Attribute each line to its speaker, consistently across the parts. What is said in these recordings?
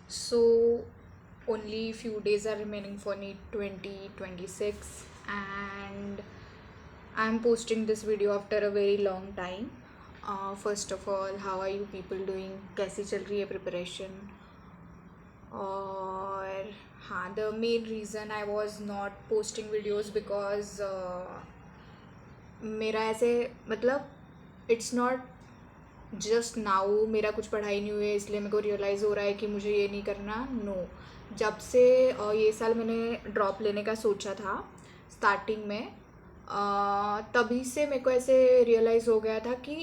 Speaker 1: So only few days are remaining for NEET 2026, and I'm posting this video after a very long time. First of all, how are you people doing? कैसी चल रही है preparation? और हाँ, the main reason I was not posting videos because मेरा ऐसे मतलब it's not just now मेरा कुछ पढ़ाई नहीं हुई है इसलिए मेरे को रियलाइज़ हो रहा है कि मुझे ये नहीं करना। नो, जब से ये साल मैंने ड्रॉप लेने का सोचा था स्टार्टिंग में, तभी से मेरे को ऐसे रियलाइज़ हो गया था कि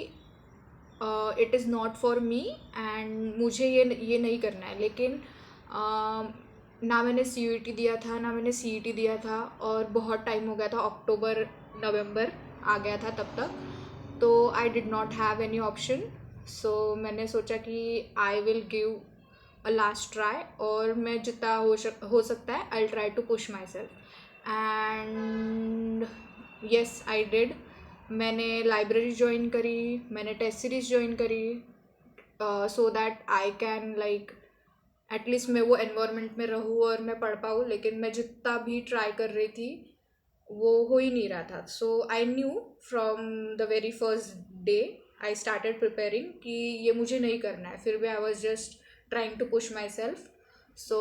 Speaker 1: it is not for me and मुझे ये नहीं करना है। लेकिन ना मैंने सी दिया था ना मैंने सी दिया था, और बहुत टाइम हो गया था, अक्टूबर नवंबर आ गया था तब तक, तो I did not have any option. So मैंने सोचा कि I will give a last try, और मैं जितना हो सकता है I try to push myself. And yes I did. मैंने लाइब्रेरी ज्वाइन करी, मैंने टेस्ट सीरीज ज्वाइन करी, so that I can like at least मैं वो एनवायरनमेंट में रहूँ और मैं पढ़ पाऊँ। लेकिन मैं जितना भी ट्राई कर रही थी वो हो ही नहीं रहा था। So I knew from the very first day I started preparing कि ये मुझे नहीं करना है। फिर भी I was just trying to push myself. So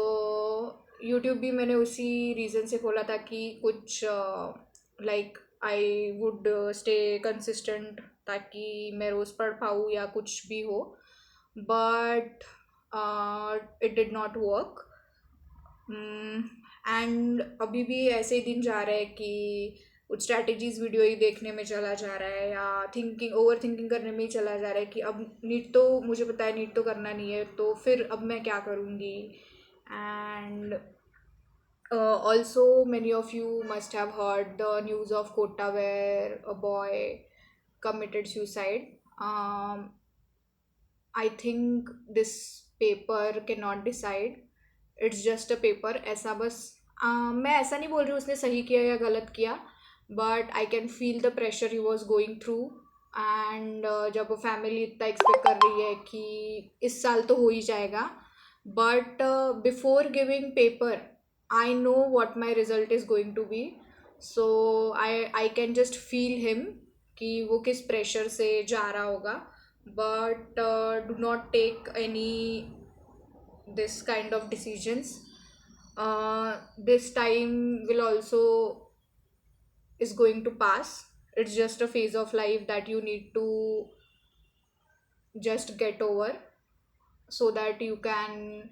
Speaker 1: YouTube भी मैंने उसी रीज़न से खोला था कि कुछ like I would stay consistent, ताकि मैं रोज़ पढ़ पाऊँ या कुछ भी हो। But it did not work. And अभी भी ऐसे ही दिन जा रहे हैं कि कुछ स्ट्रैटेजीज वीडियो ही देखने में चला जा रहा है, या ओवर थिंकिंग करने में ही चला जा रहा है कि अब नीट तो मुझे पता है नीट तो करना नहीं है, तो फिर अब मैं क्या करूँगी। And also many of you must have heard the news of Kota where a boy committed suicide. I think this paper cannot decide. It's just a paper. ऐसा बस मैं ऐसा नहीं बोल रही हूँ उसने सही किया या गलत किया, but I can feel the pressure he was going through. And जब वो फैमिली इतना एक्सपेक्ट कर रही है कि इस साल तो हो ही जाएगा, but before giving paper I know what my result is going to be. So I can just feel him कि वो किस प्रेशर से जा रहा होगा। But do not take any this kind of decisions. This time will also is going to pass. It's just a phase of life that you need to just get over, so that you can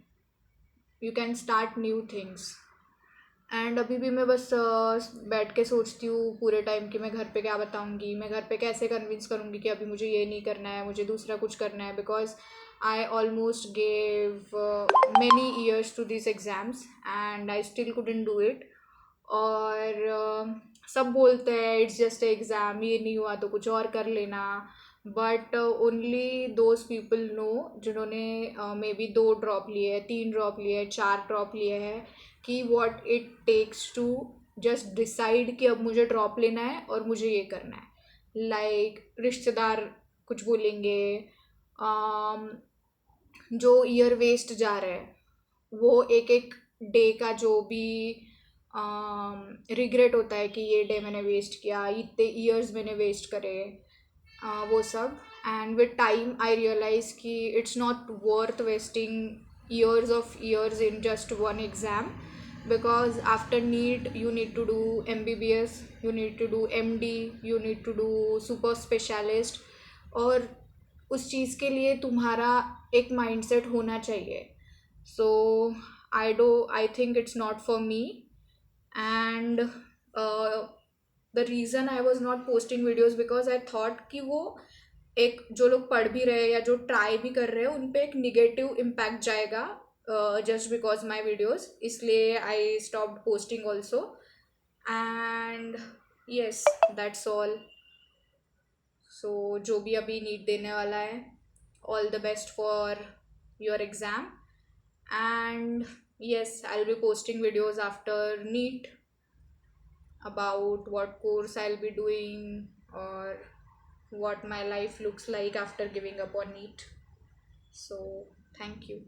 Speaker 1: start new things. And अभी भी मैं बस बैठ के सोचती हूँ पूरे time कि मैं घर पे क्या बताऊँगी, मैं घर पे कैसे कन्विंस करूँगी कि अभी मुझे ये नहीं करना है, मुझे दूसरा कुछ करना है। Because I almost gave many years to this exams and I still couldn't do it. और सब बोलते हैं इट्स जस्ट एग्ज़ाम, ये नहीं हुआ तो कुछ और कर लेना। But only those people know जिन्होंने मे बी 2 ड्रॉप लिए हैं, 3 ड्रॉप लिए हैं, 4 ड्रॉप लिए हैं, कि what it takes to just decide कि अब मुझे ड्रॉप लेना है और मुझे ये करना है। लाइक रिश्तेदार कुछ बोलेंगे, जो ईयर वेस्ट जा रहा है, वो एक एक डे का जो भी रिग्रेट होता है कि ये डे मैंने वेस्ट किया, इतने ईयर्स मैंने वेस्ट करे, वो सब। And with time I realize कि it's not worth wasting years in just one exam, because after NEET you need to do MBBS, you need to do MD, you need to do super specialist, और उस चीज़ के लिए तुम्हारा एक mindset होना चाहिए। So I think it's not for me. And the reason I was not posting videos because I thought कि वो एक जो लोग पढ़ भी रहे हैं या जो ट्राई भी कर रहे हैं उन पे एक निगेटिव इम्पैक्ट जाएगा जस्ट बिकॉज माई वीडियोज़, इसलिए I stopped posting also. And yes, that's all. So जो भी अभी नीट देने वाला है, all the best for your exam. And yes, I'll be posting videos after NEET about what course I'll be doing, or what my life looks like after giving up on NEET. So thank you.